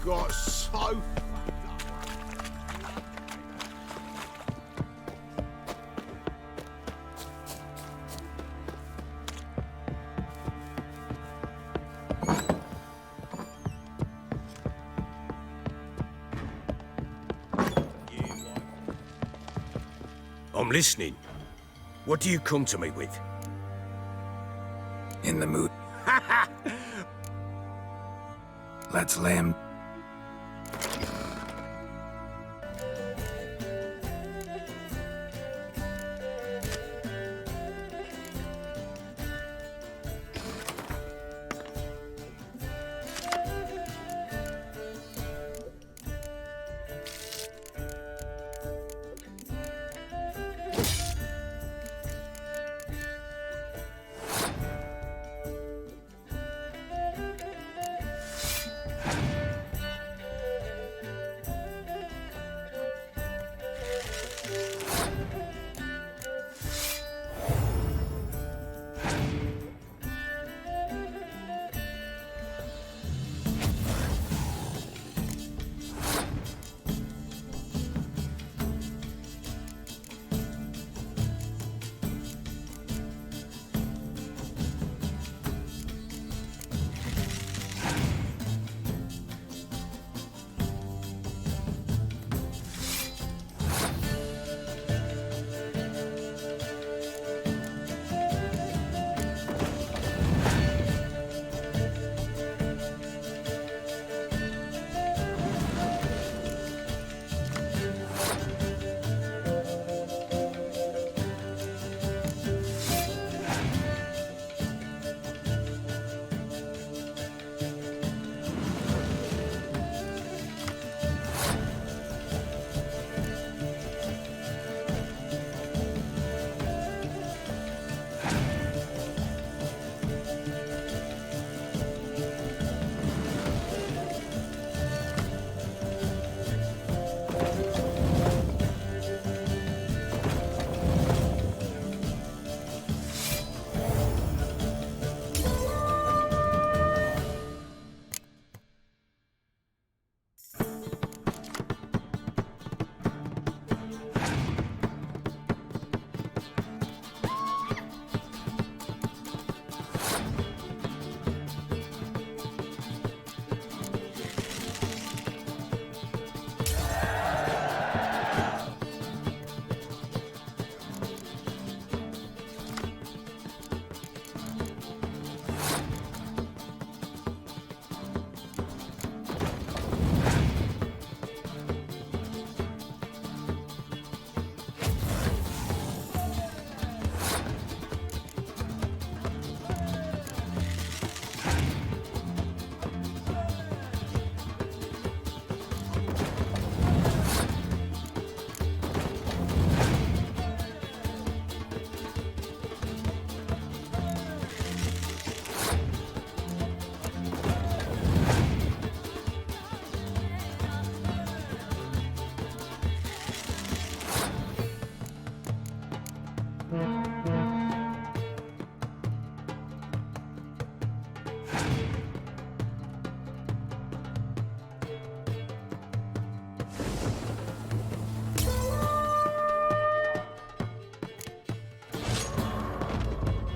got so... I'm listening. What do you come to me with? In the mood. Let's lay him.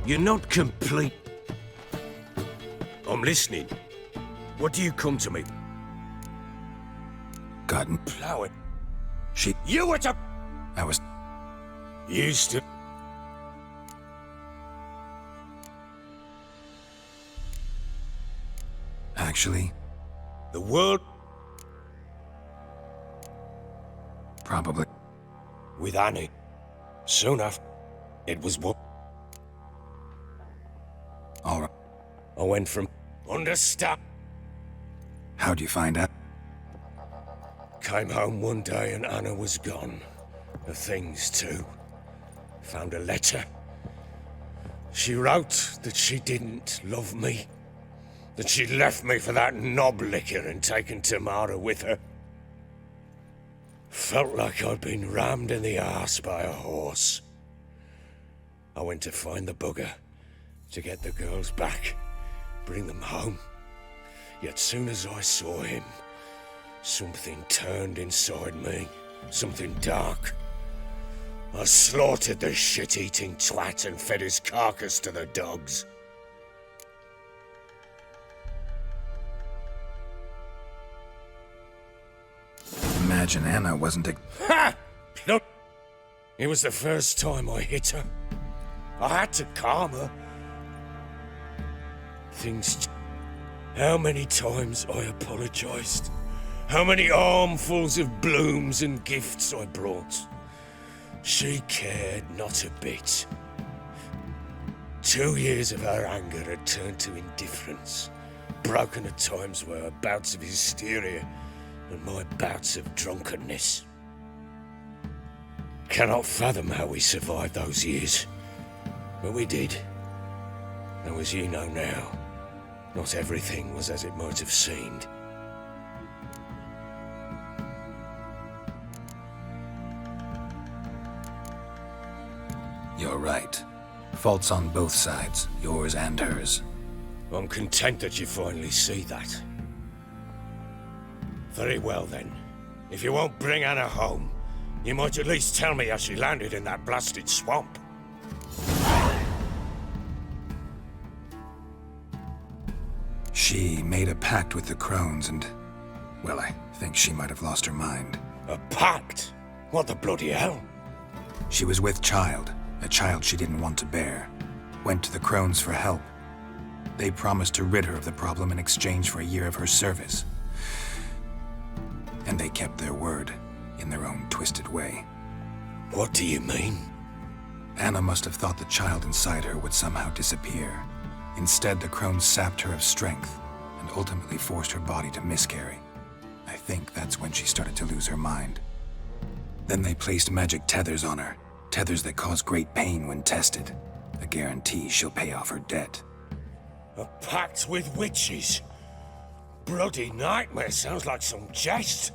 You're not complete. I'm listening. What do you come to me? Gotten Plow it. she. You were to... I was. Used to... Actually, The world... probably. With Annie. Soon after... It was what... All right. I went from... Understand? How'd you find out? Came home one day and Anna was gone. Her things too. Found a letter. She wrote that she didn't love me. That she'd left me for that knob licker and taken Tamara with her. Felt like I'd been rammed in the arse by a horse. I went to find the bugger, to get the girls back, bring them home. Yet soon as I saw him, Something turned inside me. Something dark. I slaughtered the shit-eating twat and fed his carcass to the dogs. Imagine Anna wasn't a... Ha! Look! It was the first time I hit her. I had to calm her. How many times I apologized. How many armfuls of blooms and gifts I brought. She cared not a bit. 2 years of her anger had turned to indifference, broken at times by her bouts of hysteria and my bouts of drunkenness. Cannot fathom how we survived those years, but we did. Though as you know now, not everything was as it might have seemed. You're right. Faults on both sides, yours and hers. I'm content that you finally see that. Very well then. If you won't bring Anna home, you might at least tell me how she landed in that blasted swamp. She made a pact with the crones and... well, I think she might have lost her mind. A pact? What the bloody hell? She was with child, a child she didn't want to bear. Went to the crones for help. They promised to rid her of the problem in exchange for a year of her service. And they kept their word, in their own twisted way. What do you mean? Anna must have thought the child inside her would somehow disappear. Instead, the crones sapped her of strength, and ultimately forced her body to miscarry. I think that's when she started to lose her mind. Then they placed magic tethers on her, tethers that cause great pain when tested. A guarantee she'll pay off her debt. A pact with witches? Bloody nightmare, sounds like some jest.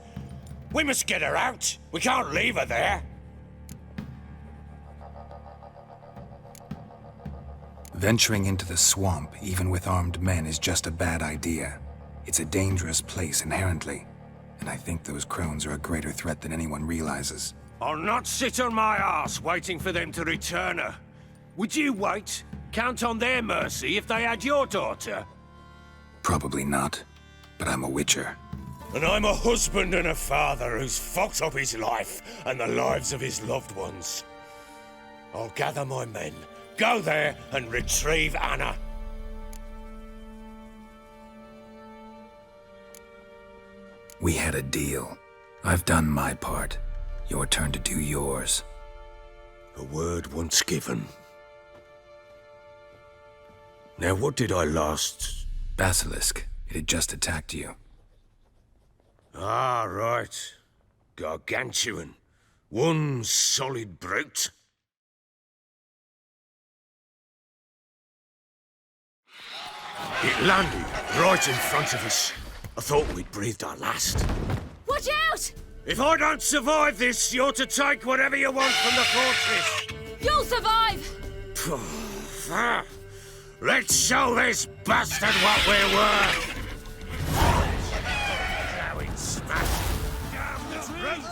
We must get her out. We can't leave her there. Venturing into the swamp, even with armed men, is just a bad idea. It's a dangerous place inherently, and I think those crones are a greater threat than anyone realizes. I'll not sit on my arse waiting for them to return her. Would you wait? Count on their mercy if they had your daughter? Probably not, but I'm a witcher. And I'm a husband and a father who's fucked up his life and the lives of his loved ones. I'll gather my men, go there and retrieve Anna. We had a deal. I've done my part. Your turn to do yours. A word once given. Now what did I last... Basilisk. It had just attacked you. Ah, right. Gargantuan. One solid brute. It landed right in front of us. I thought we'd breathed our last. Watch out! If I don't survive this, you're to take whatever you want from the fortress. You'll survive! Let's show this bastard what we're worth. Now it's smashed. Damn the brute!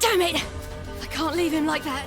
Damn it! I can't leave him like that.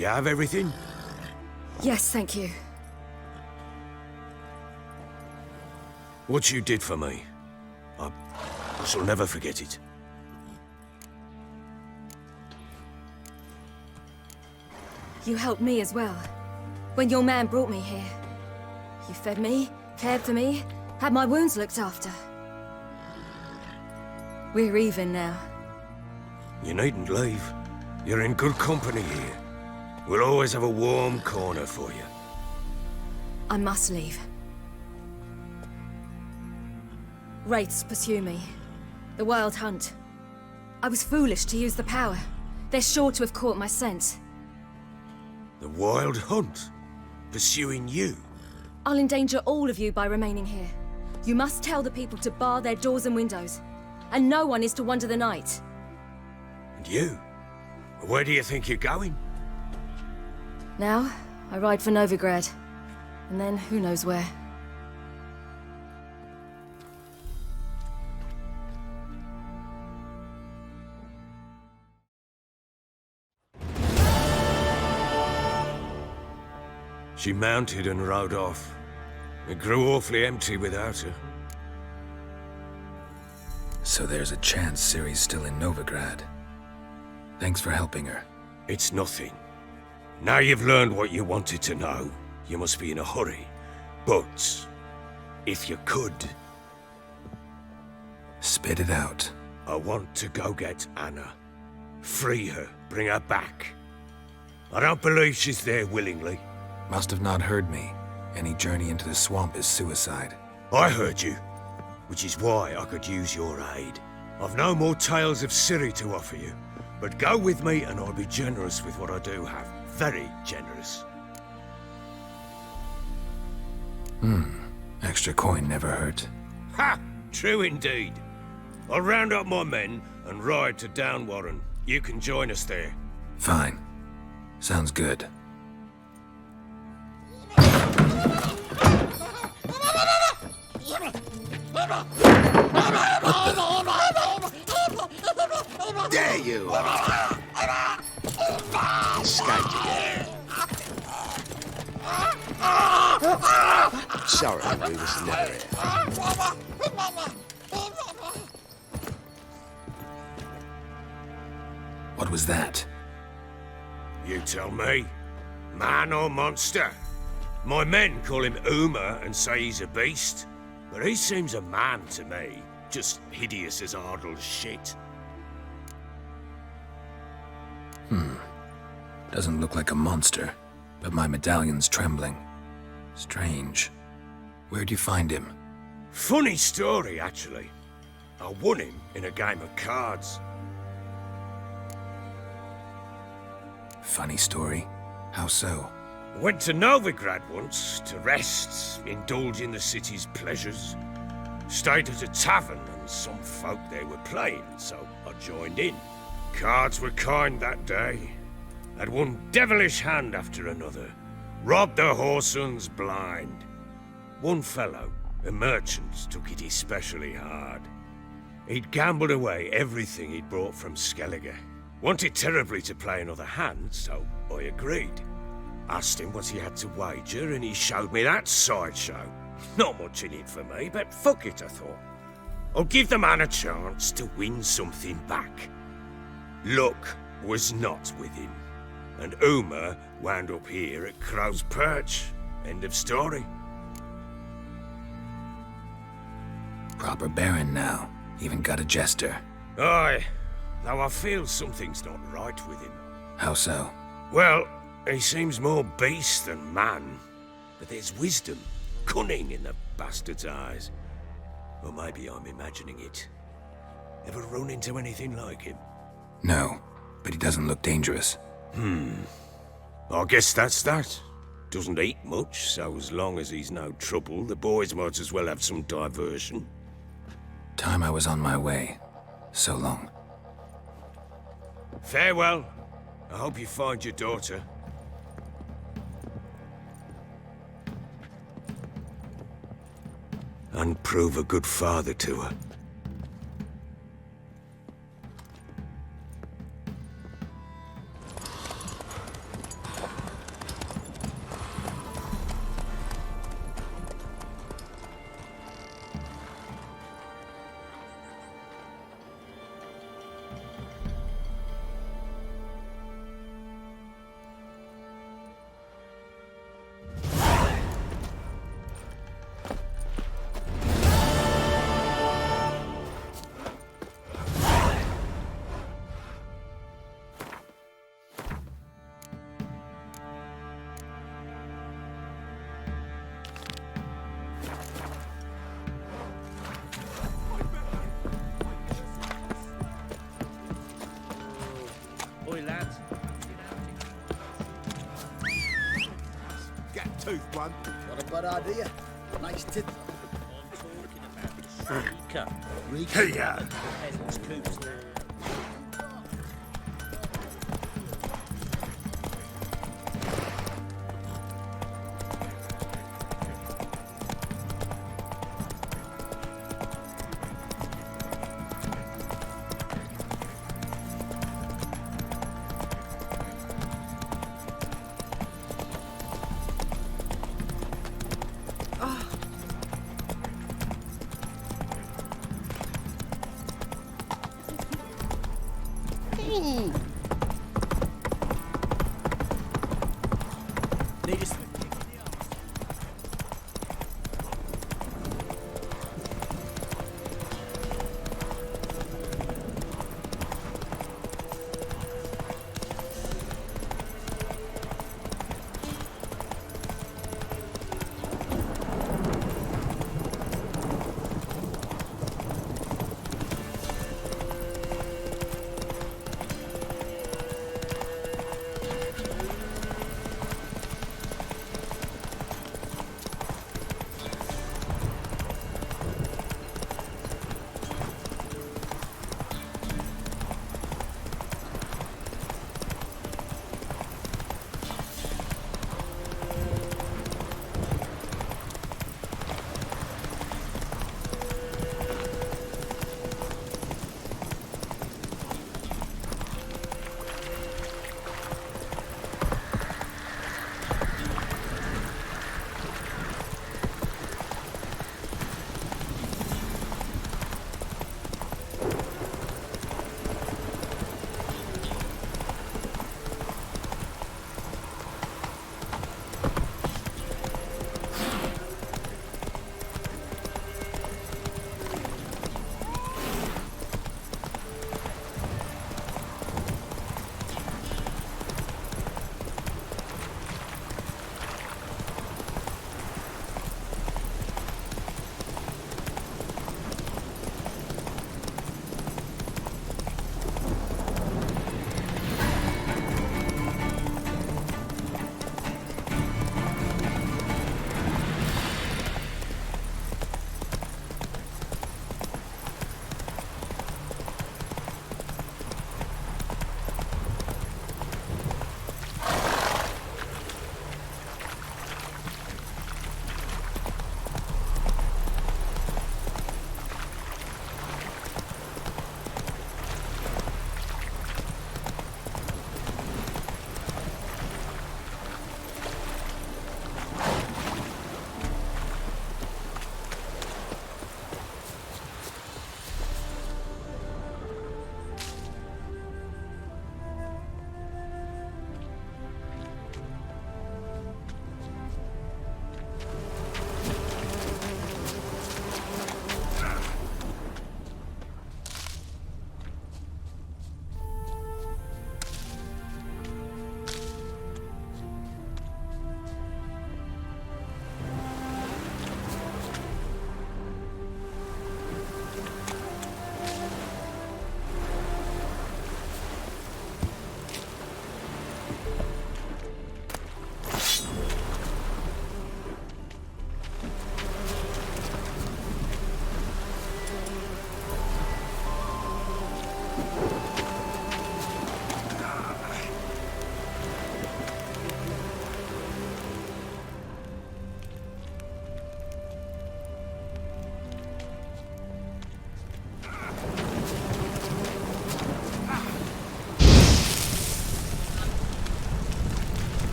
You have everything? Yes, thank you. What you did for me, I shall never forget it. You helped me as well. When your man brought me here. You fed me, cared for me, had my wounds looked after. We're even now. You needn't leave. You're in good company here. We'll always have a warm corner for you. I must leave. Wraiths pursue me. The Wild Hunt. I was foolish to use the power. They're sure to have caught my scent. The Wild Hunt? Pursuing you? I'll endanger all of you by remaining here. You must tell the people to bar their doors and windows. And no one is to wander the night. And you? Where do you think you're going? Now, I ride for Novigrad. And then, who knows where. She mounted and rode off. It grew awfully empty without her. So there's a chance Ciri's still in Novigrad. Thanks for helping her. It's nothing. Now you've learned what you wanted to know, you must be in a hurry. But, if you could... Spit it out. I want to go get Anna. Free her, bring her back. I don't believe she's there willingly. Must have not heard me. Any journey into the swamp is suicide. I heard you, which is why I could use your aid. I've no more tales of Ciri to offer you, but go with me and I'll be generous with what I do have. Very generous. Extra coin never hurt. Ha! True indeed. I'll round up my men and ride to Downwarren. You can join us there. Fine. Sounds good. There you are! Escaped again. Sorry, we was never here. What was that? You tell me. Man or monster? My men call him Uma and say he's a beast, but he seems a man to me. Just hideous as Ardle's shit. Doesn't look like a monster, but my medallion's trembling. Strange. Where'd you find him? Funny story, actually. I won him in a game of cards. Funny story? How so? I went to Novigrad once to rest, indulge in the city's pleasures. Stayed at a tavern and some folk there were playing, so I joined in. Cards were kind that day. Had one devilish hand after another. Robbed the whoresons blind. One fellow, a merchant, took it especially hard. He'd gambled away everything he'd brought from Skellige. Wanted terribly to play another hand, so I agreed. Asked him what he had to wager, and he showed me that sideshow. Not much in it for me, but fuck it, I thought. I'll give the man a chance to win something back. Luck was not with him, and Uma wound up here at Crow's Perch. End of story. Proper baron now. Even got a jester. Aye, though I feel something's not right with him. How so? Well, he seems more beast than man, but there's wisdom, cunning in the bastard's eyes. Or maybe I'm imagining it. Ever run into anything like him? No, but he doesn't look dangerous. I guess that's that. Doesn't eat much, so as long as he's no trouble, the boys might as well have some diversion. Time I was on my way. So long. Farewell. I hope you find your daughter. And prove a good father to her. tooth one. Not a bad idea. Nice tip. Here. Need a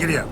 Giddy up.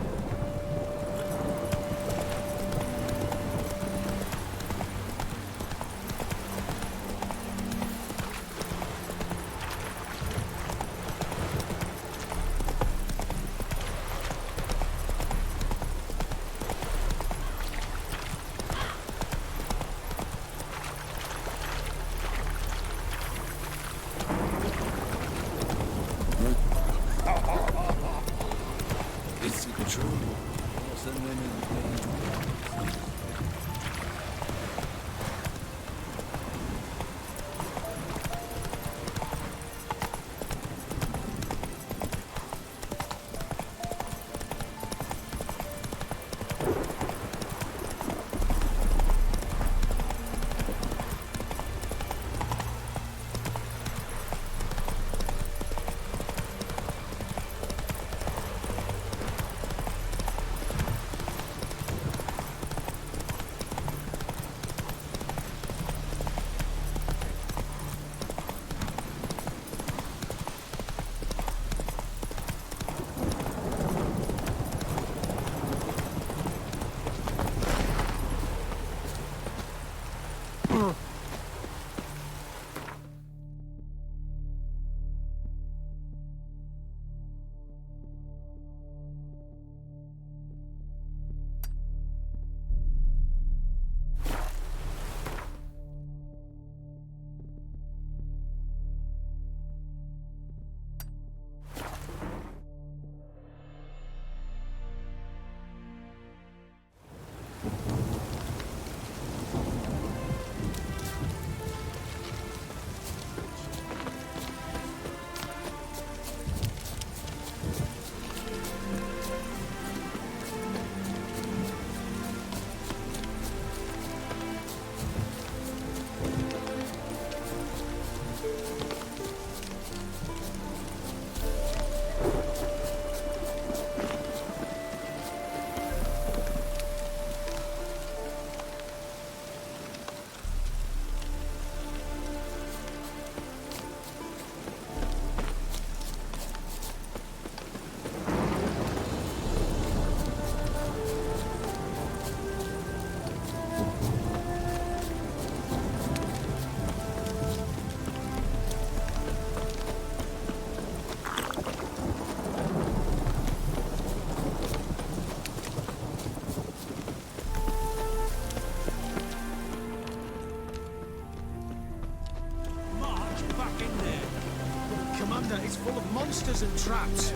It's full of monsters and traps.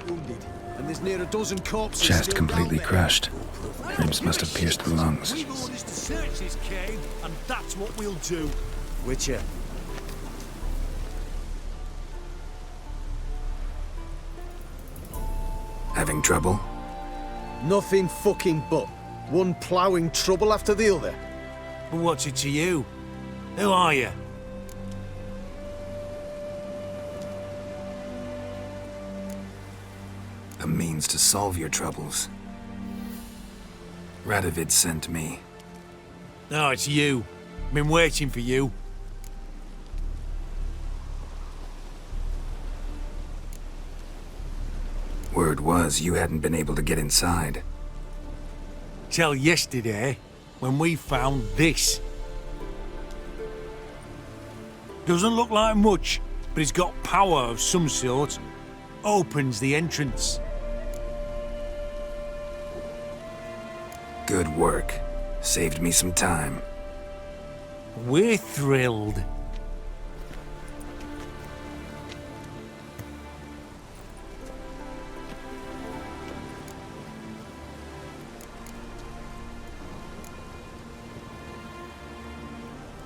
Wounded, and there's near a dozen corpses. Chest still completely down there. crushed. Ribs must have pierced the lungs. We've orders to search this cave, and that's what we'll do. Witcher. Having trouble? Nothing fucking but. One ploughing trouble after the other. What's it to you? Who are you? A means to solve your troubles. Radovid sent me. No, it's you. Been waiting for you. Word was you hadn't been able to get inside. Till yesterday, when we found this. Doesn't look like much, but it's got power of some sort. Opens the entrance. Good work. Saved me some time. We're thrilled.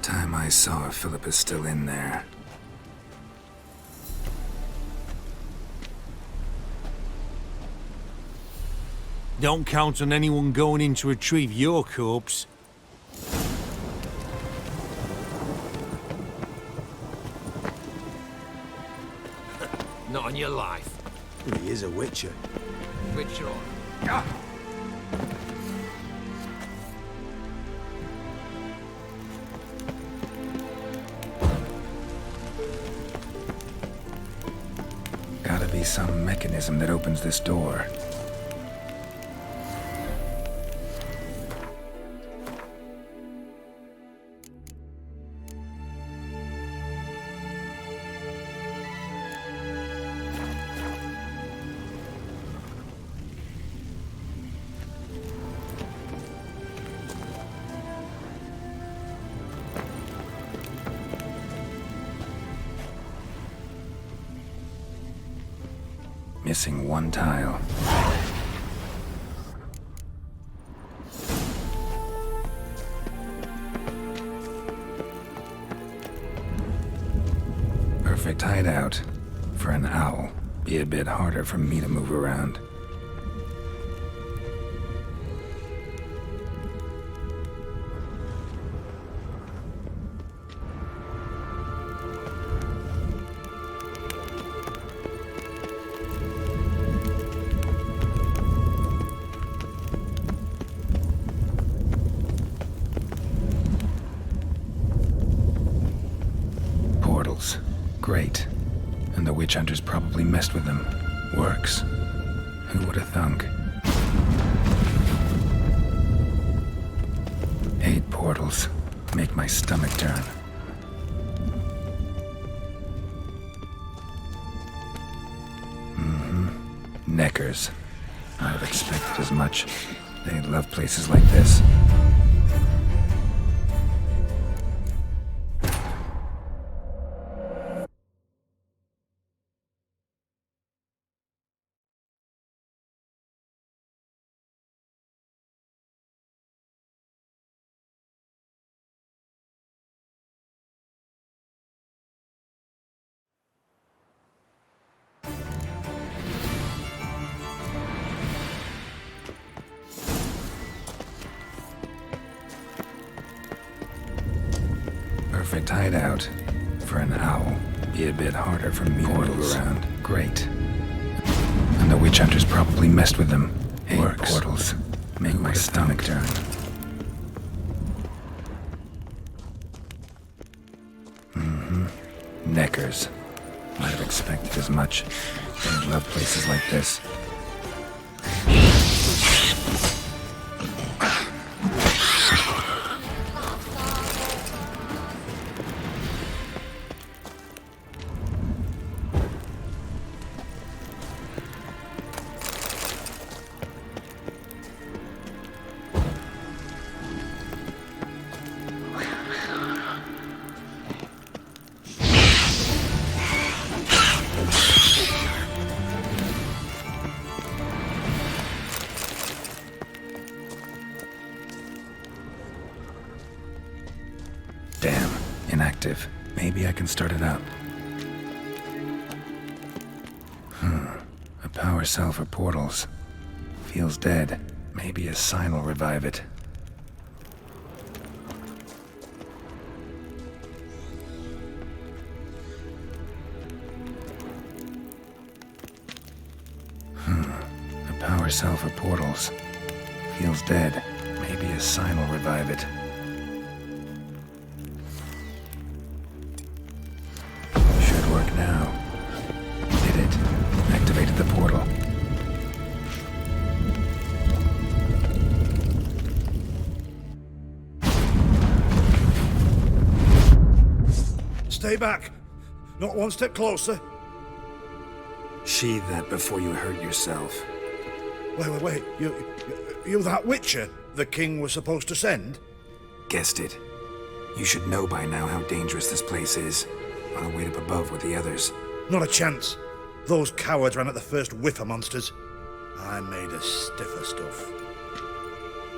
Time I saw Philip is still in there. Don't count on anyone going in to retrieve your corpse. Not on your life. He is a witcher. Witcher. Gotta be some mechanism that opens this door. Missing one tile. Perfect hideout for an owl. Be a bit harder for me to move around. Great. And the witch hunters probably messed with them. Works. Who would have thunk? 8 portals. Make my stomach turn. Neckers. I would have expected as much. They love places like this. Perfect hideout for an owl. Be a bit harder for me to move around. Great. And the witch hunters probably messed with them. 8 portals. Make my stomach turn. Neckers. Might have expected as much. They love places like this. Damn, inactive. Maybe I can start it up. A power cell for portals. Feels dead. Maybe a sign will revive it. A power cell for portals. Feels dead. Maybe a sign will revive it. Should work now. Did it. Activated the portal. Stay back. Not one step closer. Sheathe that before you hurt yourself. Wait. You that Witcher the king was supposed to send? Guessed it. You should know by now how dangerous this place is. I'll wait up above with the others. Not a chance. Those cowards ran at the first whiff of monsters. I made a stiffer stuff.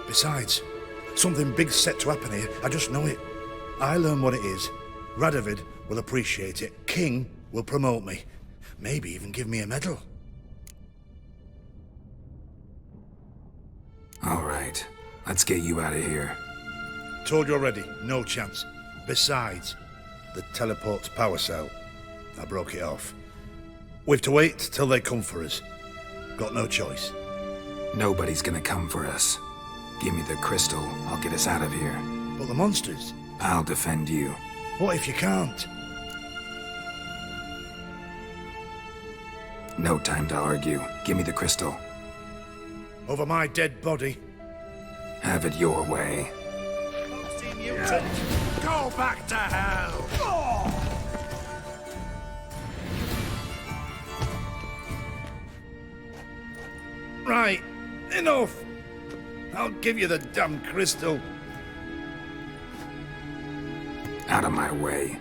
Besides, something big's set to happen here. I just know it. I learn what it is. Radovid will appreciate it. King will promote me. Maybe even give me a medal. All right. Let's get you out of here. Told you already, no chance. Besides, the teleport's power cell. I broke it off. We've to wait till they come for us. Got no choice. Nobody's gonna come for us. Give me the crystal, I'll get us out of here. But the monsters? I'll defend you. What if you can't? No time to argue. Give me the crystal. Over my dead body. Have it your way. Go back to hell! Right, enough! I'll give you the damn crystal. Out of my way.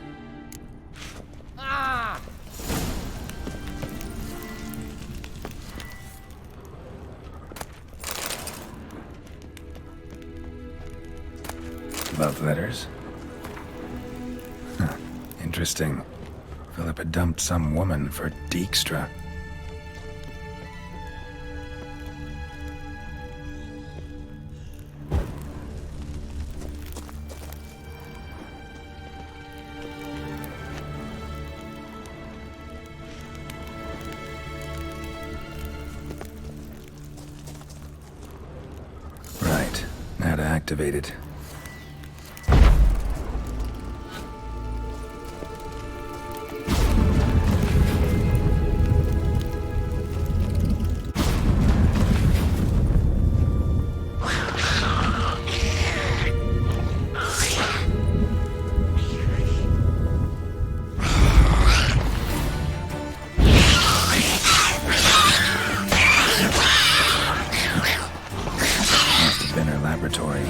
Love letters? Huh. Interesting. Philip had dumped some woman for Dijkstra. Right. Now to activate it. Laboratory.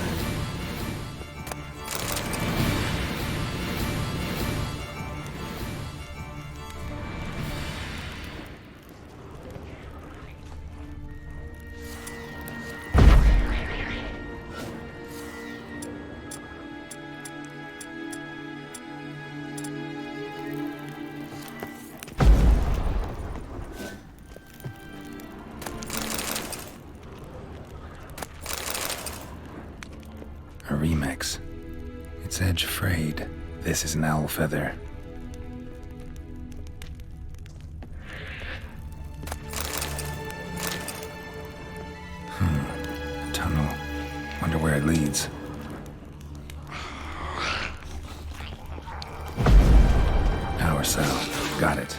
A remix. Its edge frayed. This is an owl feather. A tunnel. Wonder where it leads. Power cell. Got it.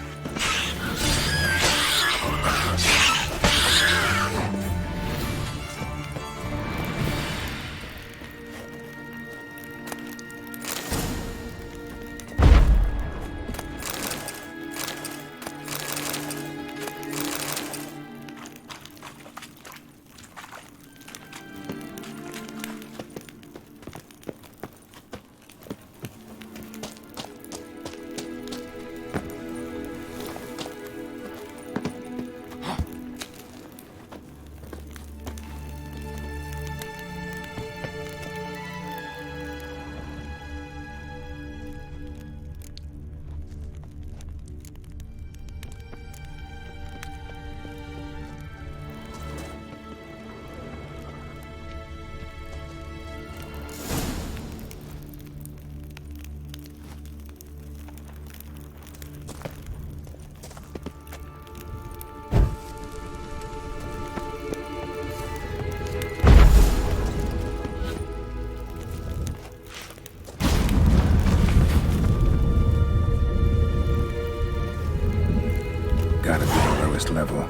Gotta be the lowest level.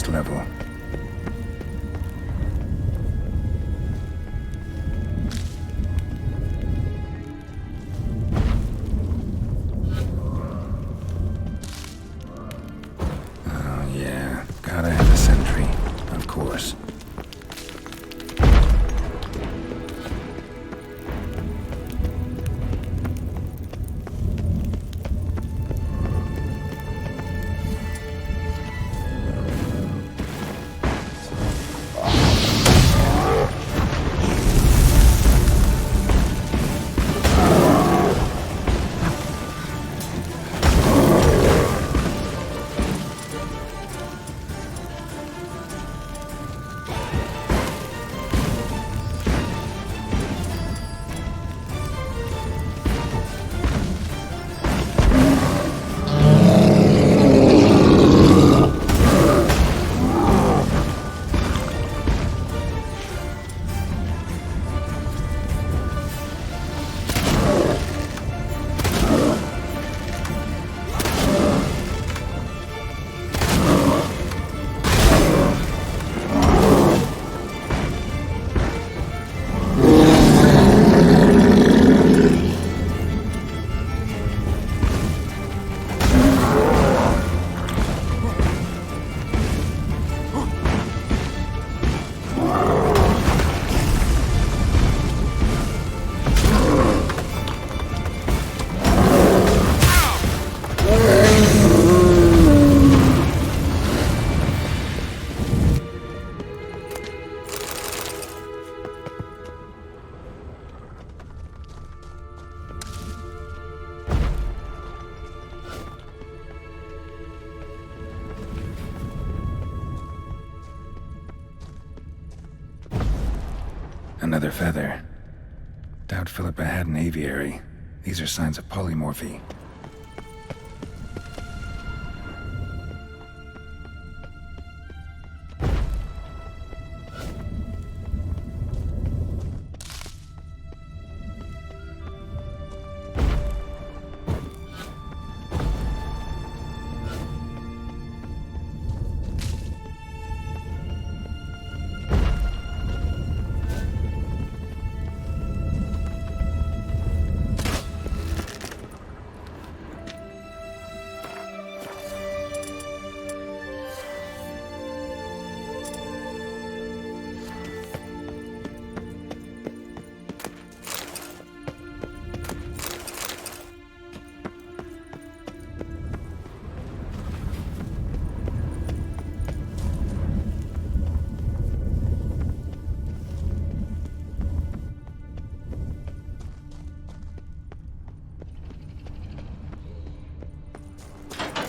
next level. Oh yeah, gotta have a sentry, of course. Another feather. Doubt Philippa had an aviary. These are signs of polymorphy.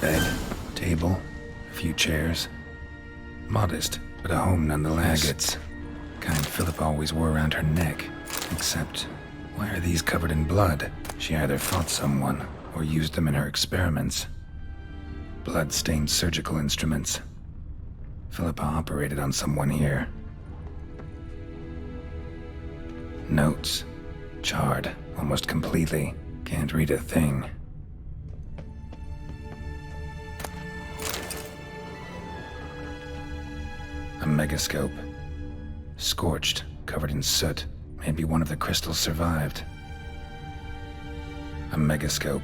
Bed, table, a few chairs. Modest, but a home nonetheless. Agates. Kind Philippa always wore around her neck. Except, why are these covered in blood? She either fought someone, or used them in her experiments. Blood-stained surgical instruments. Philippa operated on someone here. Notes. Charred, almost completely. Can't read a thing. A megascope. Scorched, covered in soot. Maybe one of the crystals survived. A megascope.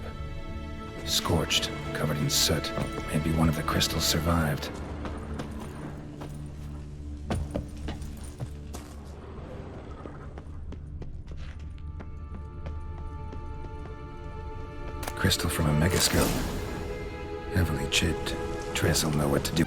Scorched, covered in soot. Maybe one of the crystals survived. Crystal from a megascope. Heavily chipped. Triss will know what to do.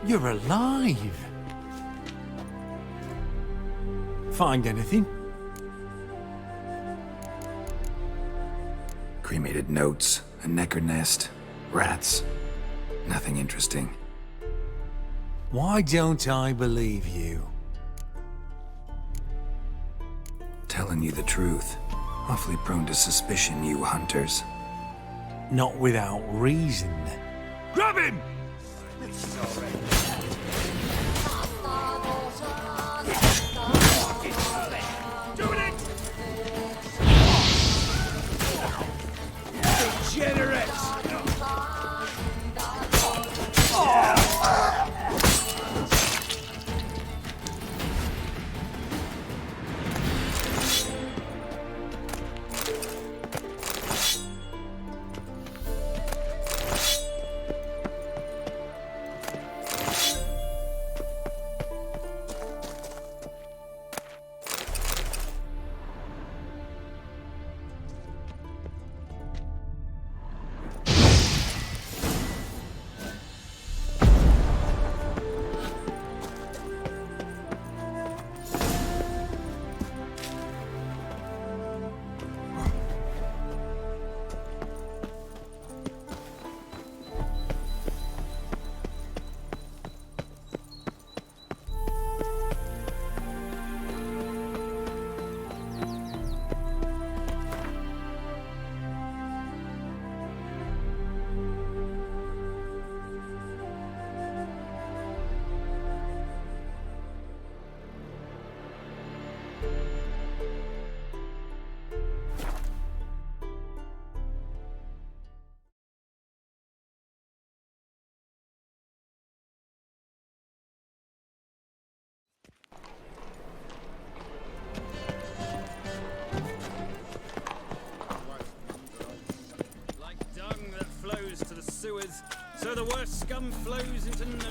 You're alive. Find anything? Cremated notes, a necker nest, rats. Nothing interesting. Why don't I believe you? Telling you the truth. Awfully prone to suspicion, you hunters. Not without reason. Grab him! To the sewers, so the worst scum flows into no.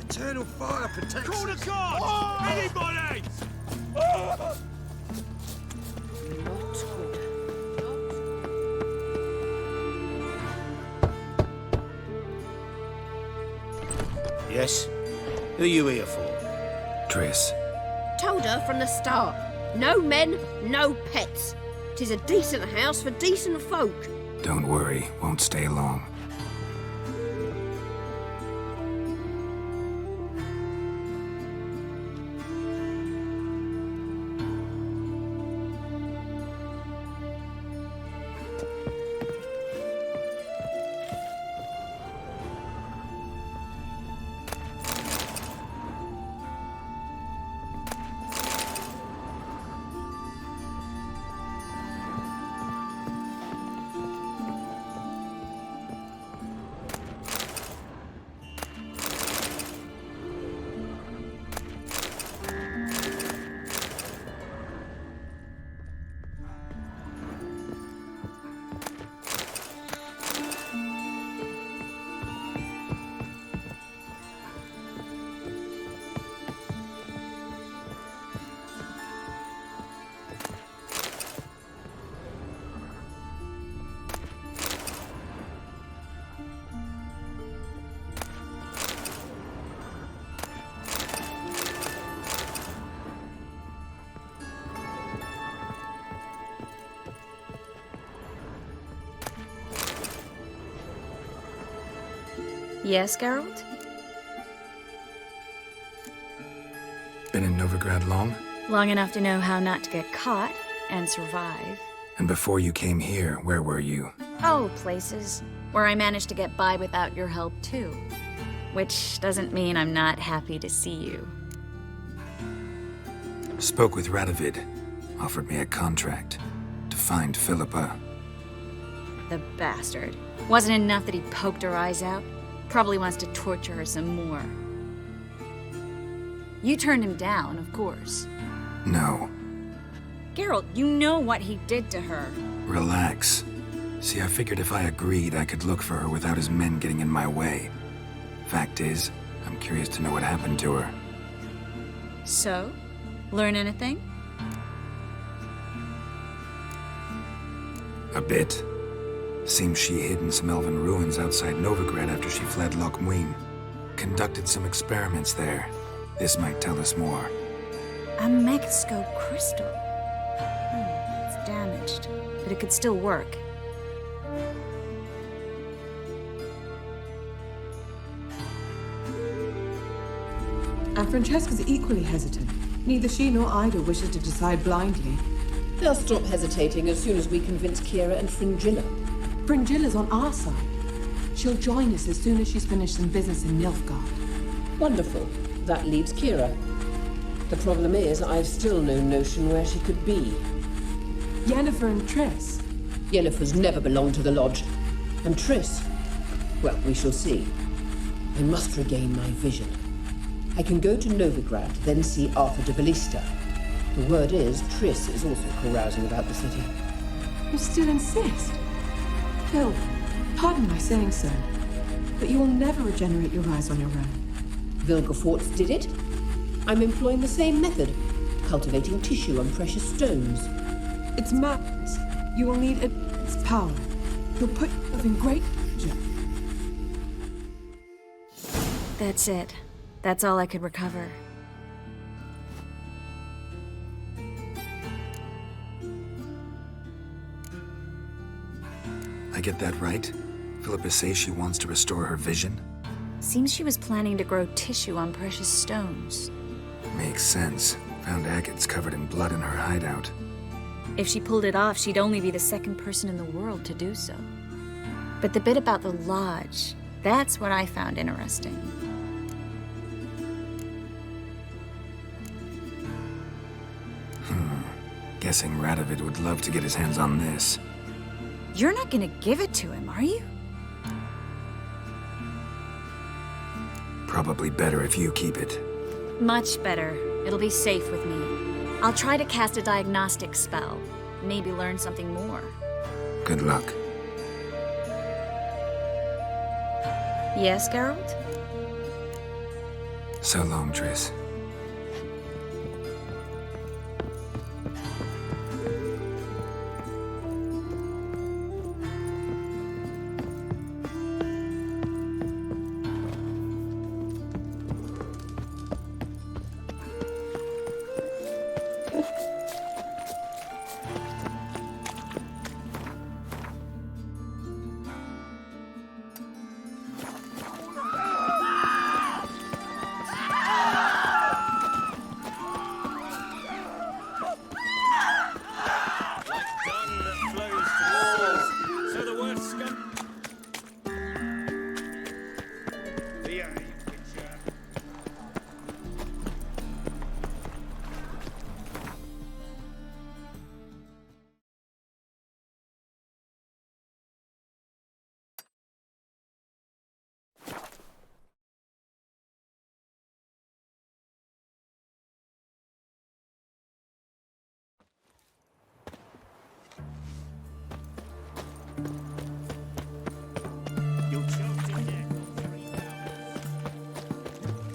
Eternal fire protects Call the us. guards! Anybody! Yes? Who are you here for? Triss, Told her from the start. No men, no pets. 'Tis a decent house for decent folk. don't worry, won't stay long. Yes, Geralt? Been in Novigrad long? Long enough to know how not to get caught and survive. And before you came here, where were you? Oh, places where I managed to get by without your help, too. Which doesn't mean I'm not happy to see you. Spoke with Radovid. Offered me a contract to find Philippa. The bastard. Wasn't enough that he poked her eyes out? Probably wants to torture her some more. You turned him down, of course. No. Geralt, you know what he did to her. Relax. See, I figured if I agreed, I could look for her without his men getting in my way. Fact is, I'm curious to know what happened to her. So? Learn anything? A bit. Seems she hid in some elven ruins outside Novigrad after she fled Loch Muin. Conducted some experiments there. This might tell us more. A mechscope crystal. It's damaged, but it could still work. And Francesca's equally hesitant. Neither she nor Ida wishes to decide blindly. They'll stop hesitating as soon as we convince Kira and Fringilla. Fringilla's on our side. She'll join us as soon as she's finished some business in Nilfgaard. Wonderful. That leaves Kira. The problem is, I've still no notion where she could be. Yennefer and Triss. Yennefer's never belonged to the Lodge. And Triss? Well, we shall see. I must regain my vision. I can go to Novigrad, then see Arthur de Ballista. The word is, Triss is also carousing about the city. You still insist? Phil, pardon my saying so, but you will never regenerate your eyes on your own. Vilgefortz did it. I'm employing the same method, cultivating tissue on precious stones. It's madness. You will need its power. You'll put yourself in great danger. That's it. That's all I could recover. I get that right? Philippa says she wants to restore her vision? Seems she was planning to grow tissue on precious stones. Makes sense. Found agates covered in blood in her hideout. If she pulled it off, she'd only be the second person in the world to do so. But the bit about the Lodge, that's what I found interesting. Guessing Radovid would love to get his hands on this. You're not gonna give it to him, are you? Probably better if you keep it. Much better. It'll be safe with me. I'll try to cast a diagnostic spell. Maybe learn something more. Good luck. Yes, Geralt? So long, Triss.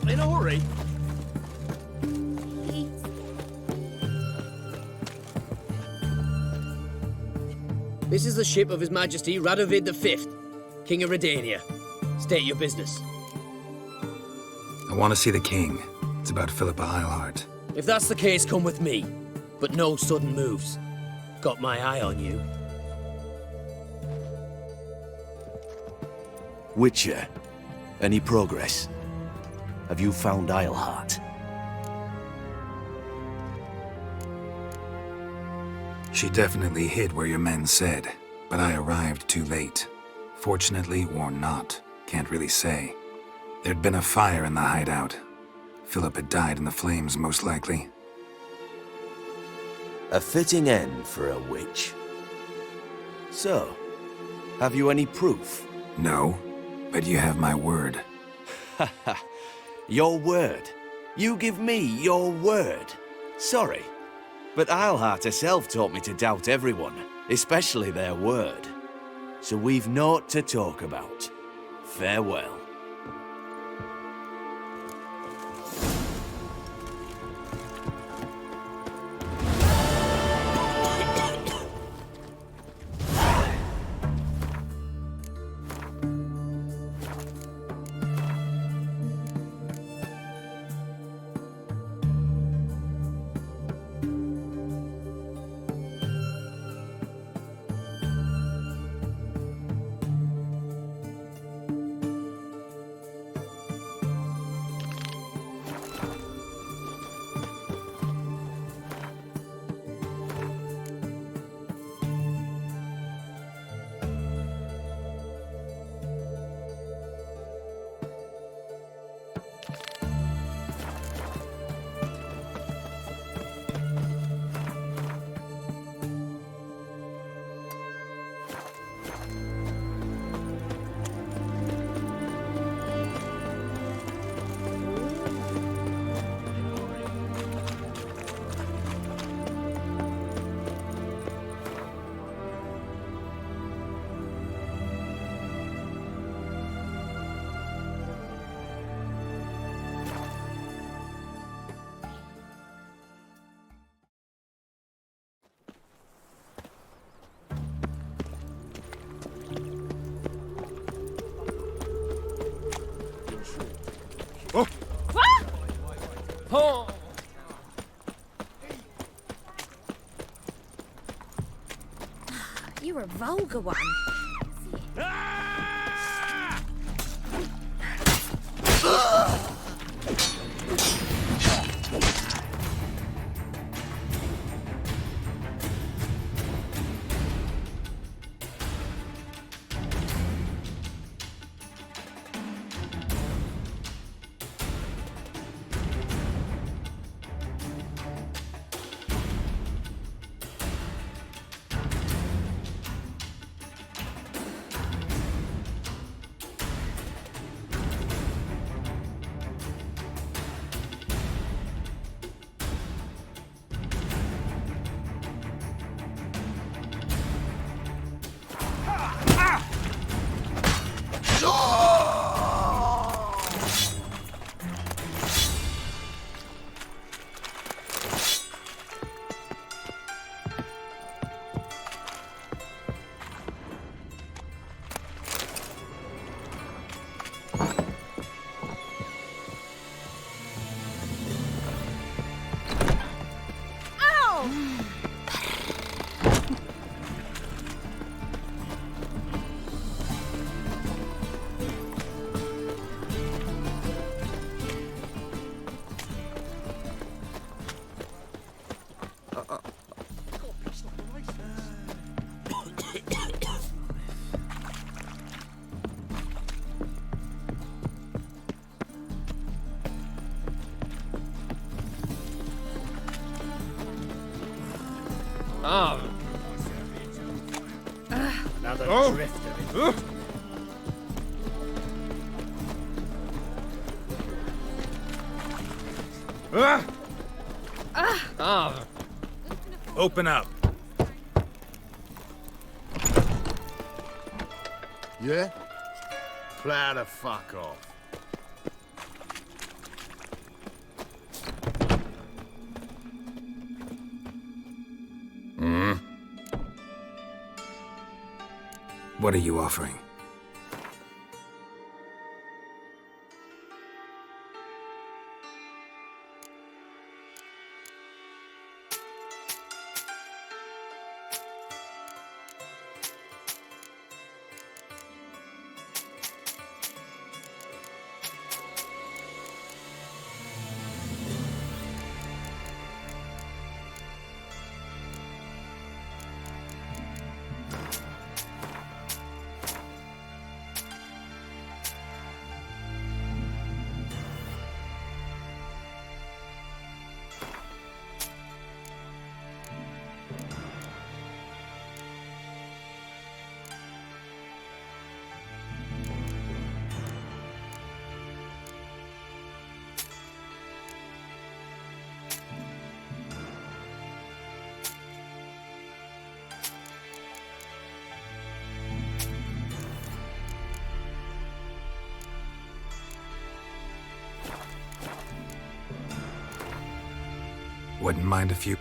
In a hurry? This is the ship of His Majesty Radovid V, King of Redania. State your business. I want to see the king. It's about Philippa Eilhart. If that's the case, come with me. But no sudden moves. Got my eye on you. Witcher, any progress? Have you found Eilhart? She definitely hid where your men said, but I arrived too late. Fortunately or not, can't really say. There'd been a fire in the hideout. Philip had died in the flames, most likely. A fitting end for a witch. So, have you any proof? No, but you have my word. Your word? You give me your word? Sorry, But Eilhart herself taught me to doubt everyone, especially their word. So we've naught to talk about. Farewell. Oh! You're a vulgar one. Another drifter. Open up. Yeah? Plow the fuck off. What are you offering? Wouldn't mind a few.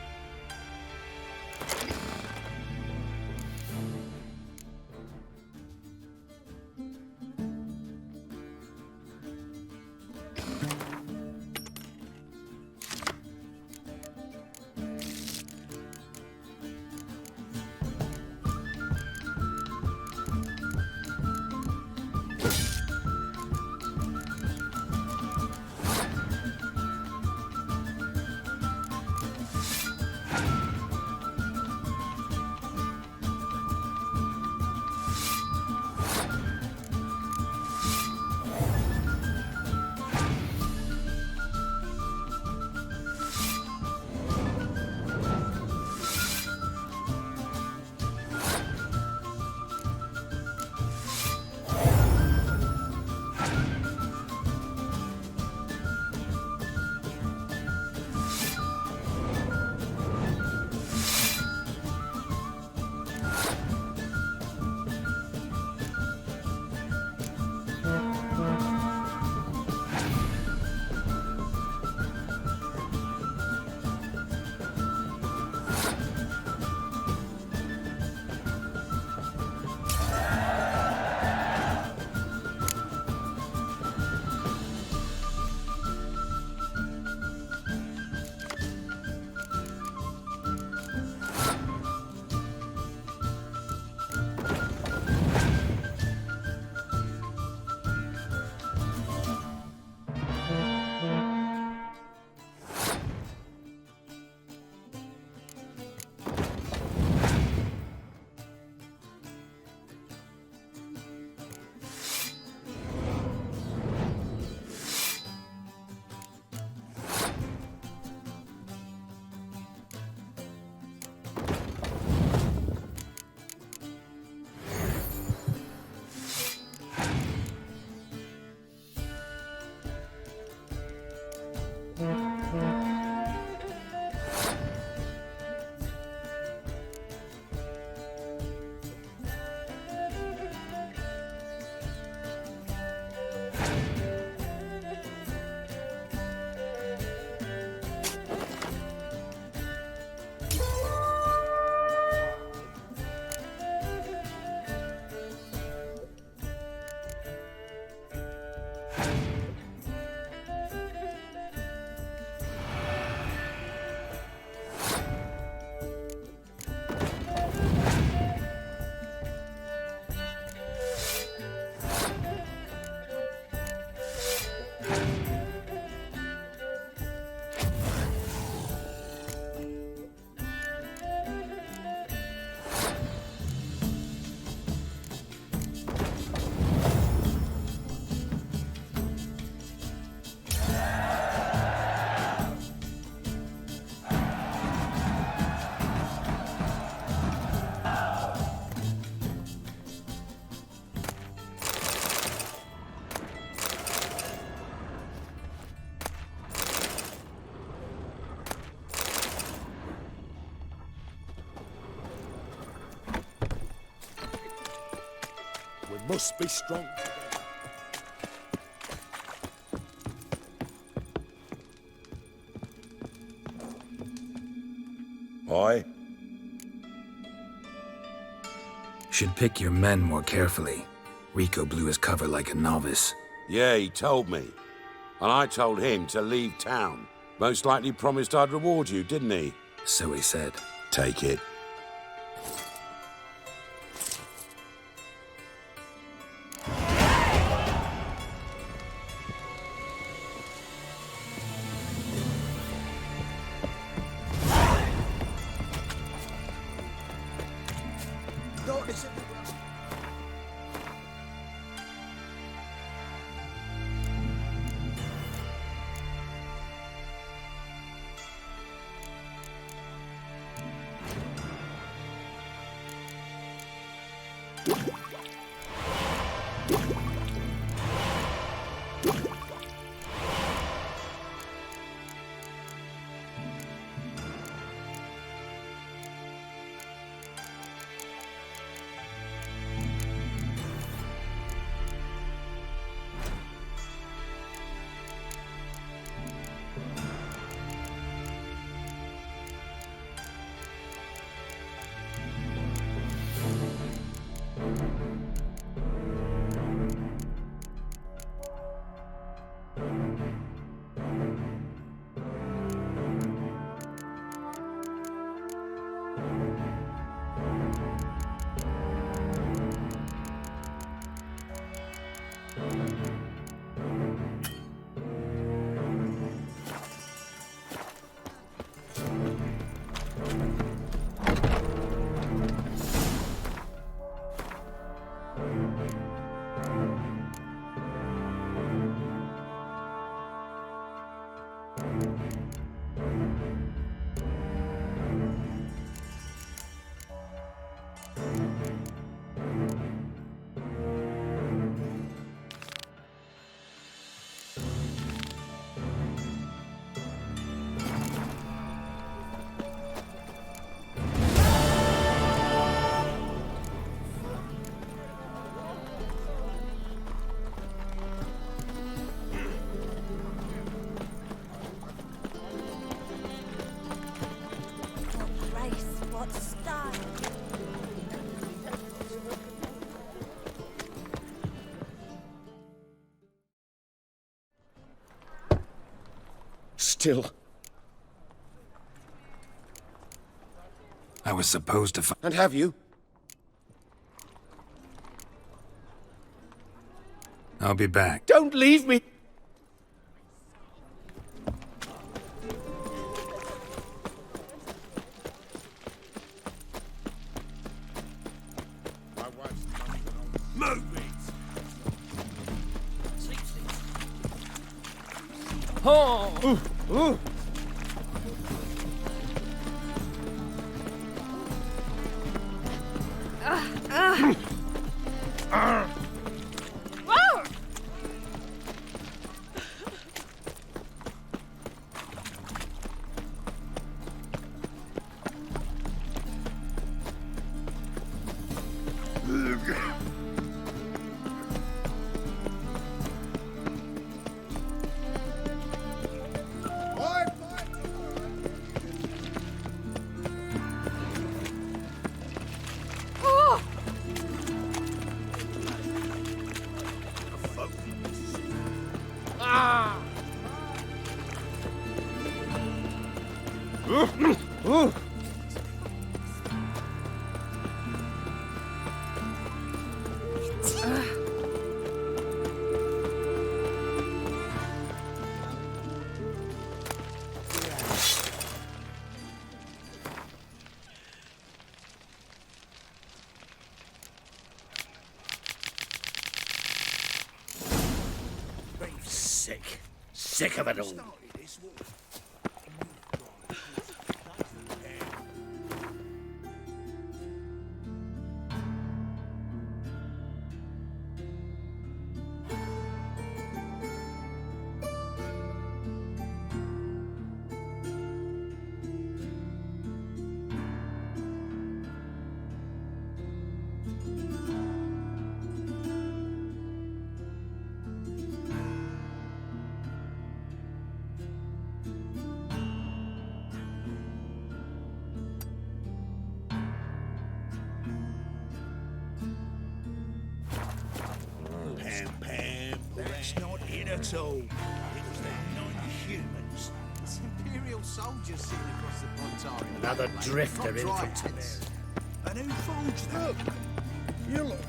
Must be strong. Aye? Should pick your men more carefully. Rico blew his cover like a novice. Yeah, he told me. And I told him to leave town. Most likely promised I'd reward you, didn't he? So he said. Take it. Still. I was supposed to And have you? I'll be back. Don't leave me! Move it! Oh! Ooh. Sick of it all. That's not it at all. It was the non-humans. It's Imperial soldiers sitting across the Pontari. Another drifter infantry. And who forged them? You look.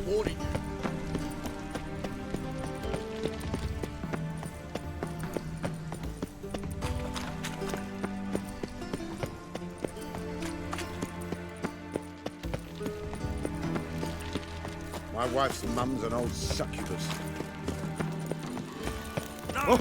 Warning. My wife's mum's an old succubus. No!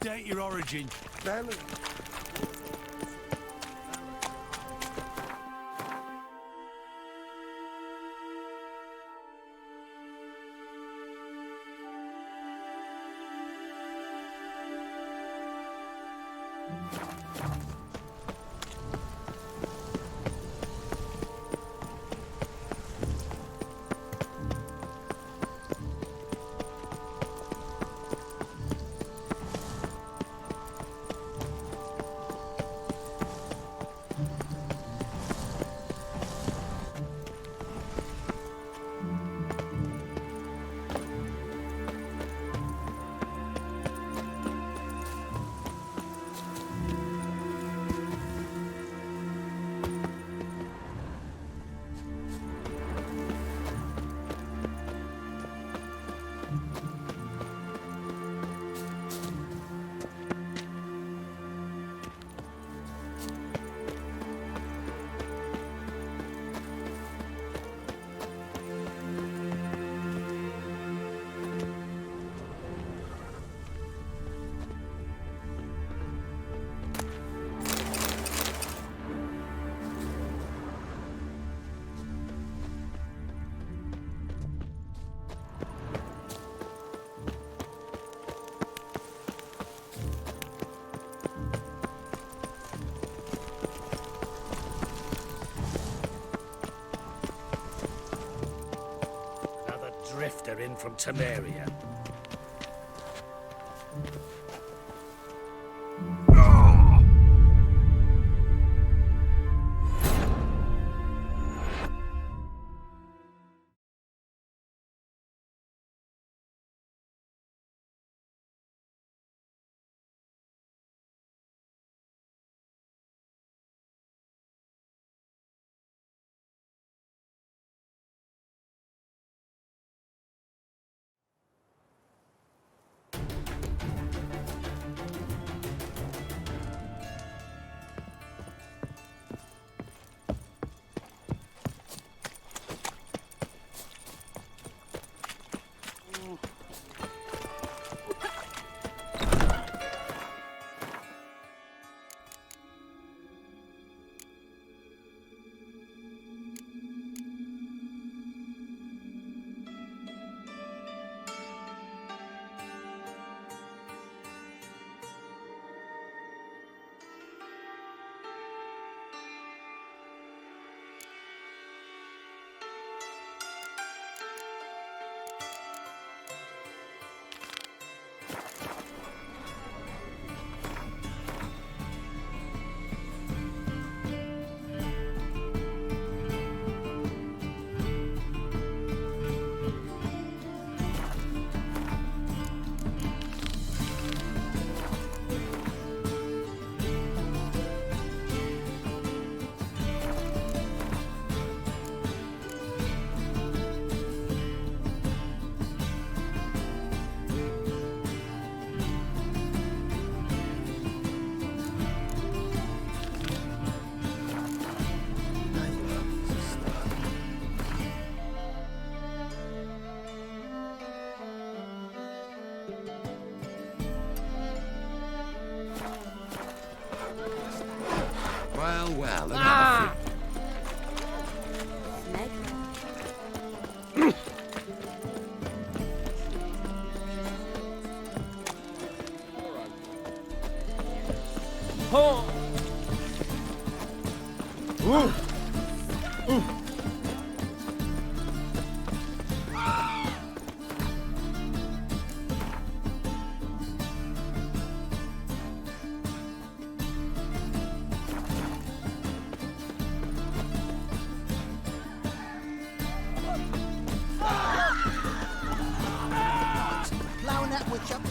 State your origin. Drifter in from Temeria. Well, Blowing that witch up.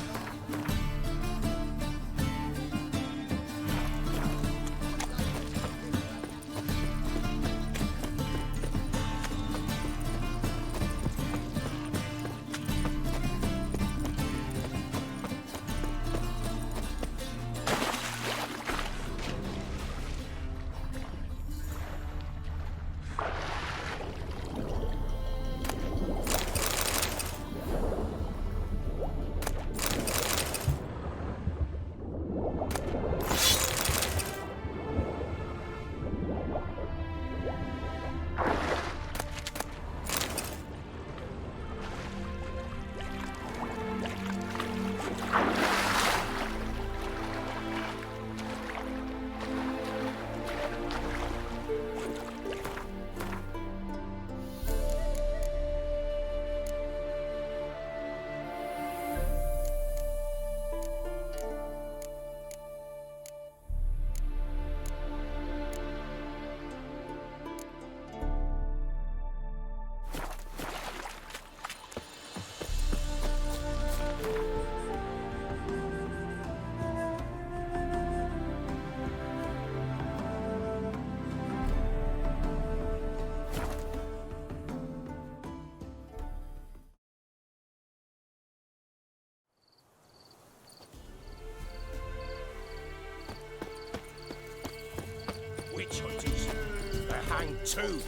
hang too.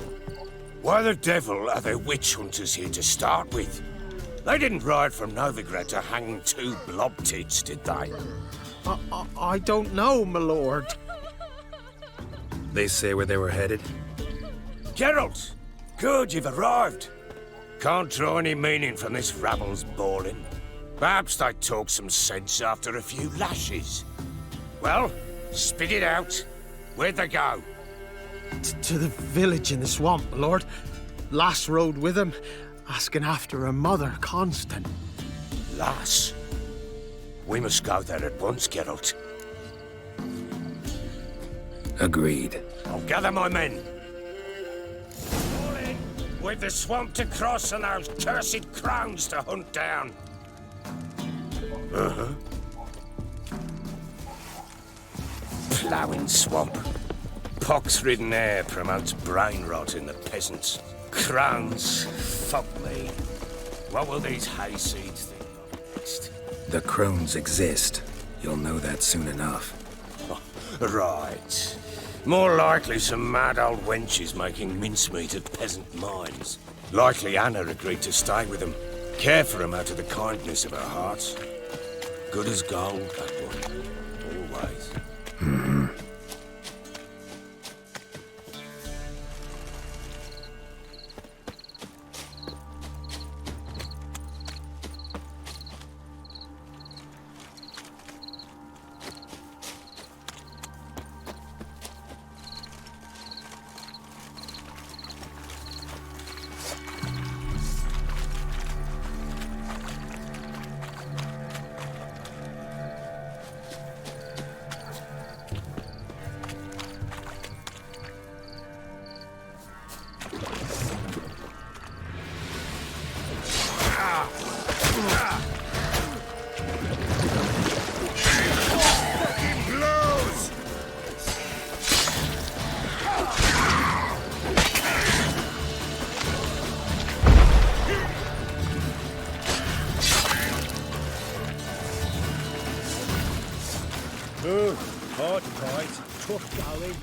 Why the devil are there witch hunters here to start with? They didn't ride from Novigrad to hang 2 blob tits, did they? I don't know, my lord. They say where they were headed? Geralt! Good, you've arrived. Can't draw any meaning from this rabble's bawling. Perhaps they talk some sense after a few lashes. Well, spit it out. Where'd they go? To the village in the swamp, my lord. Lass rode with him, asking after her mother, Constant. Lass? We must go there at once, Geralt. Agreed. I'll gather my men. All in. We've the swamp to cross and those cursed crowns to hunt down. Uh-huh. Ploughing swamp. Pox-ridden air promotes brain rot in the peasants. Crowns, fuck me. What will these hayseeds think of next? The crones exist. You'll know that soon enough. Right. More likely some mad old wenches making mincemeat of peasant minds. Likely Anna agreed to stay with them. Care for them out of the kindness of her heart. Good as gold, that one. Always. Mm-hmm. Hard fight, tough going.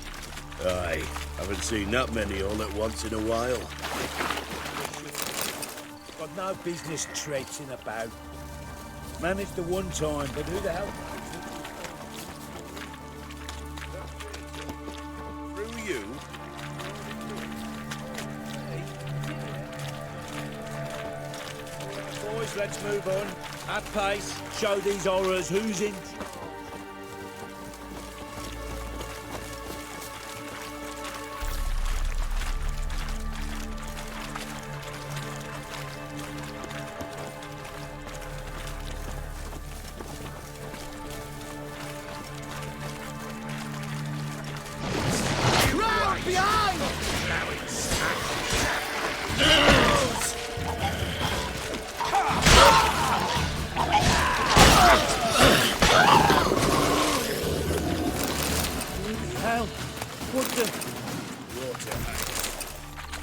Aye, haven't seen that many all at once in a while. Got no business traipsing about. Managed the one time, but who the hell? Through you? Boys, let's move on. At pace, show these horrors who's in.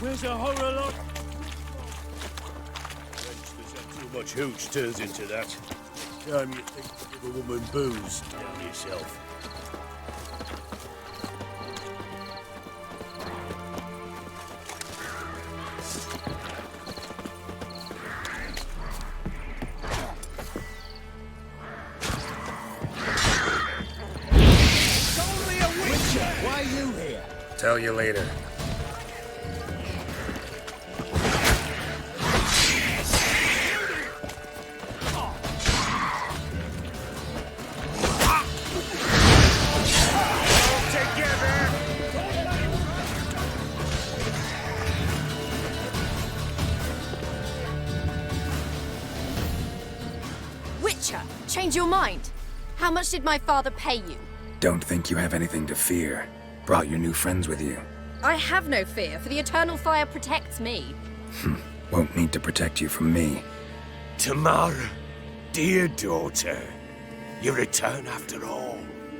Where's a horror lot? Too much hooch turns into that. Time you think to give a woman booze down yourself. Why are you here? Tell you later. Change your mind. How much did my father pay you? Don't think you have anything to fear. Brought your new friends with you. I have no fear, for the eternal fire protects me. Won't need to protect you from me. Tamara, dear daughter, you return after all.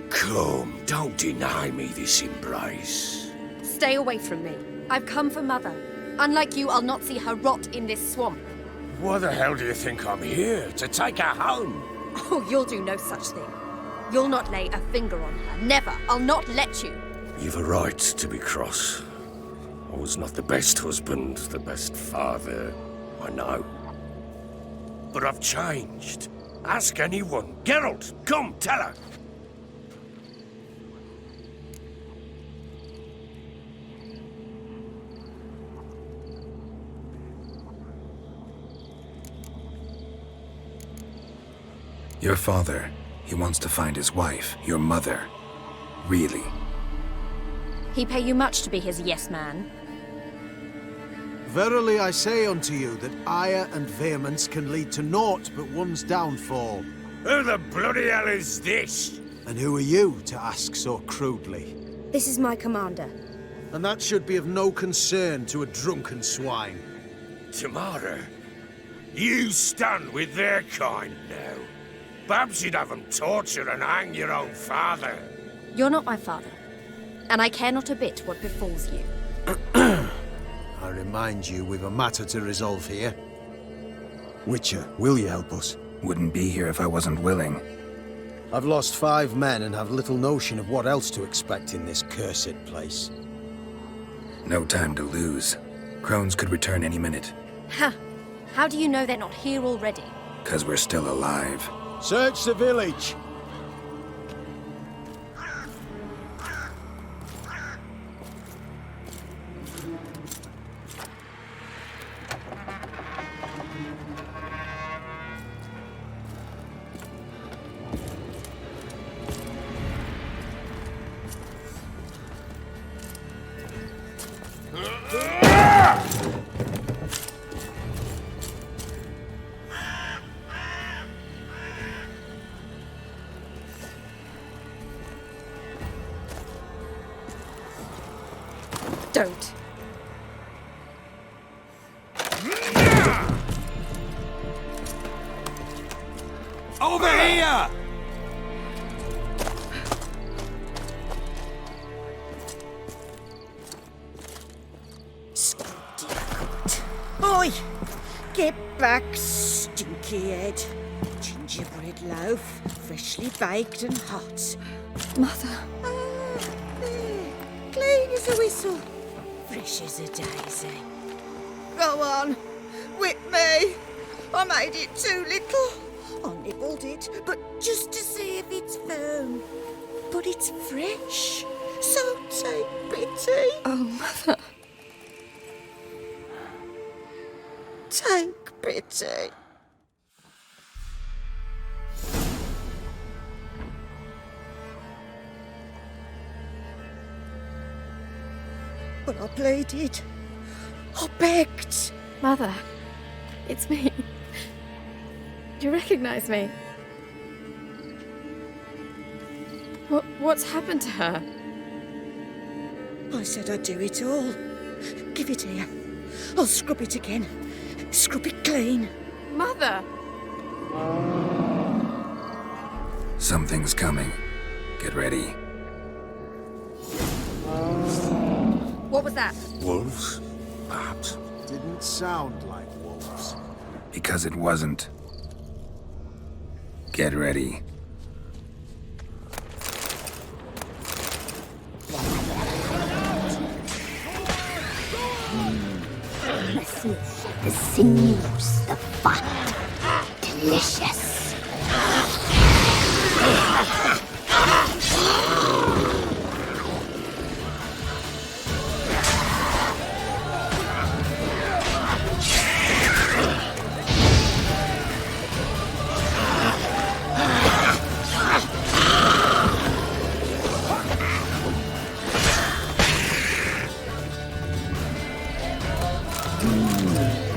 Come, don't deny me this embrace. Stay away from me. I've come for Mother. Unlike you, I'll not see her rot in this swamp. Why the hell do you think I'm here? To take her home? Oh, you'll do no such thing. You'll not lay a finger on her. Never. I'll not let you. You've a right to be cross. was not the best husband, the best father, I know. But I've changed. Ask anyone. Geralt, come, tell her. Your father, he wants to find his wife, your mother. Really? He pay you much to be his yes man? Verily I say unto you that ire and vehemence can lead to naught but one's downfall. Who the bloody hell is this? And who are you to ask so crudely? This is my commander. And that should be of no concern to a drunken swine. Tamara, you stand with their kind now. Perhaps you'd have them torture and hang your own father. You're not my father, and I care not a bit what befalls you. I remind you, we've a matter to resolve here. Witcher, will you help us? Wouldn't be here if I wasn't willing. I've lost 5 men and have little notion of what else to expect in this cursed place. No time to lose. Crones could return any minute. Ha! How do you know they're not here already? 'Cause we're still alive. Search the village! Don't. Over here! Oi! Get back, stinky head. Gingerbread loaf, freshly baked and hot. Mother. There. Clean as a whistle. Fresh as a daisy. Go on. Whip me. I made it too little. I nibbled it, but just to see if it's firm. But it's fresh. So take pity. Oh, Mother. Take pity. But I pleaded. I begged. Mother, it's me. Do you recognize me? What's happened to her? I said I'd do it all. Give it here. I'll scrub it again. Scrub it clean. Mother! Something's coming. Get ready. What was that? Wolves? Perhaps. Didn't sound like wolves. Because it wasn't. Get ready. The sinews, the fat, delicious.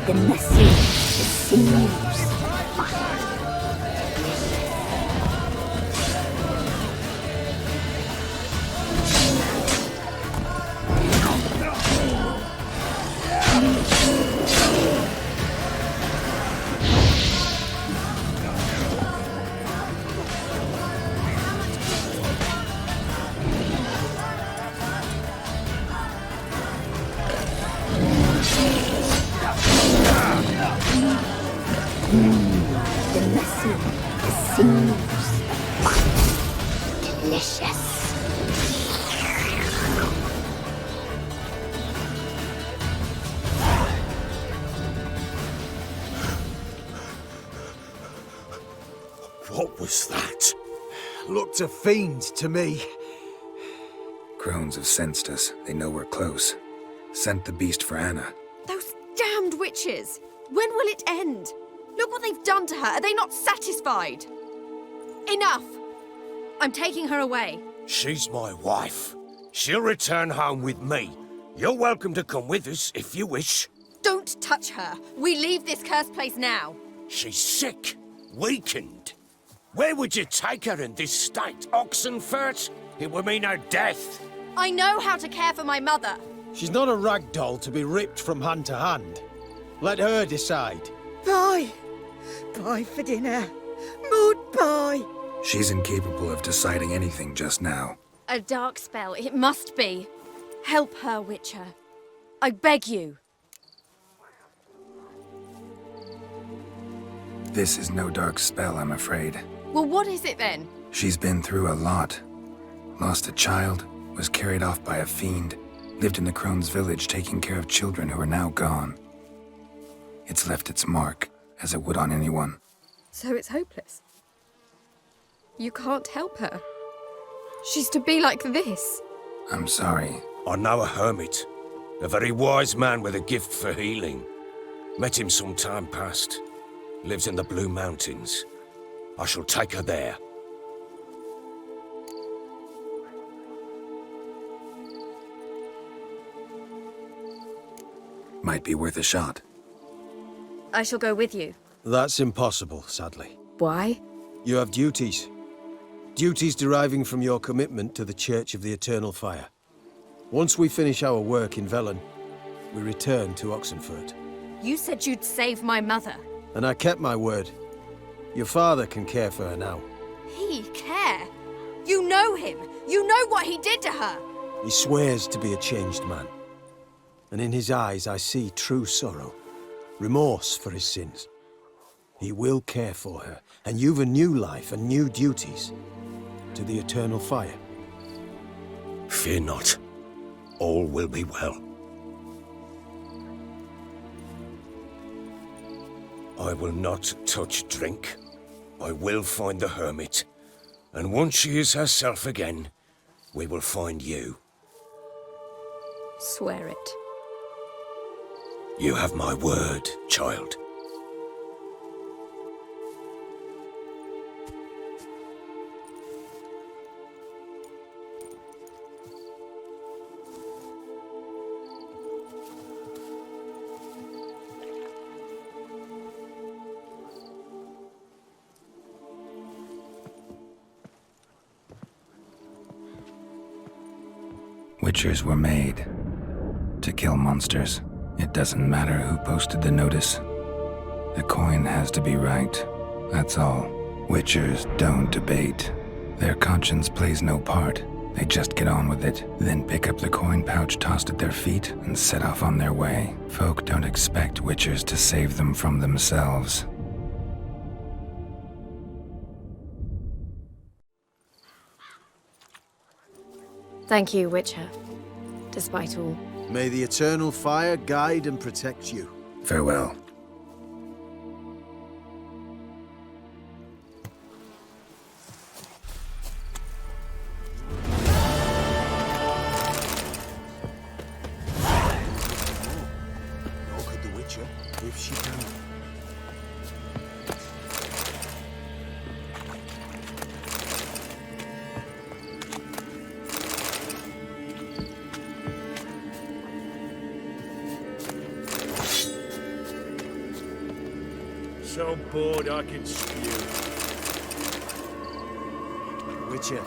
The messy, the sinews, the fat. The messy, the sinews, the fat. Delicious. looked a fiend to me. Crones have sensed us. They know we're close. Sent the beast for Anna. Those damned witches! When will it end? Look what they've done to her. Are they not satisfied? Enough! I'm taking her away. She's my wife. She'll return home with me. You're welcome to come with us if you wish. Don't touch her. We leave this cursed place now. She's sick, weakened. Where would you take her in this state? Oxenfurt? It would mean her death. I know how to care for my mother. She's not a rag doll to be ripped from hand to hand. Let her decide. Bye. Bye for dinner. Maud, bye. She's incapable of deciding anything just now. A dark spell, it must be. Help her, Witcher. I beg you. This is no dark spell, I'm afraid. Well, what is it then? She's been through a lot. Lost a child, was carried off by a fiend, lived in the Crone's village taking care of children who are now gone. It's left its mark, as it would on anyone. So it's hopeless. You can't help her. She's to be like this. I'm sorry. I know a hermit. A very wise man with a gift for healing. Met him some time past. Lives in the Blue Mountains. I shall take her there. Might be worth a shot. I shall go with you. That's impossible, sadly. Why? You have duties. Duties deriving from your commitment to the Church of the Eternal Fire. Once we finish our work in Velen, we return to Oxenfurt. You said you'd save my mother. And I kept my word. Your father can care for her now. He care? You know him. You know what he did to her. He swears to be a changed man. And in his eyes I see true sorrow. Remorse for his sins. He will care for her, and you've a new life and new duties. To the Eternal Fire. Fear not. All will be well. I will not touch drink. I will find the hermit. And once she is herself again, we will find you. Swear it. You have my word, child. Witchers were made to kill monsters. It doesn't matter who posted the notice. The coin has to be right. That's all. Witchers don't debate. Their conscience plays no part. They just get on with it, then pick up the coin pouch tossed at their feet and set off on their way. Folk don't expect witchers to save them from themselves. Thank you, Witcher. Despite all. May the Eternal Fire guide and protect you. Farewell. Nor could the Witcher, if she can. So bored I can spew. Witcher,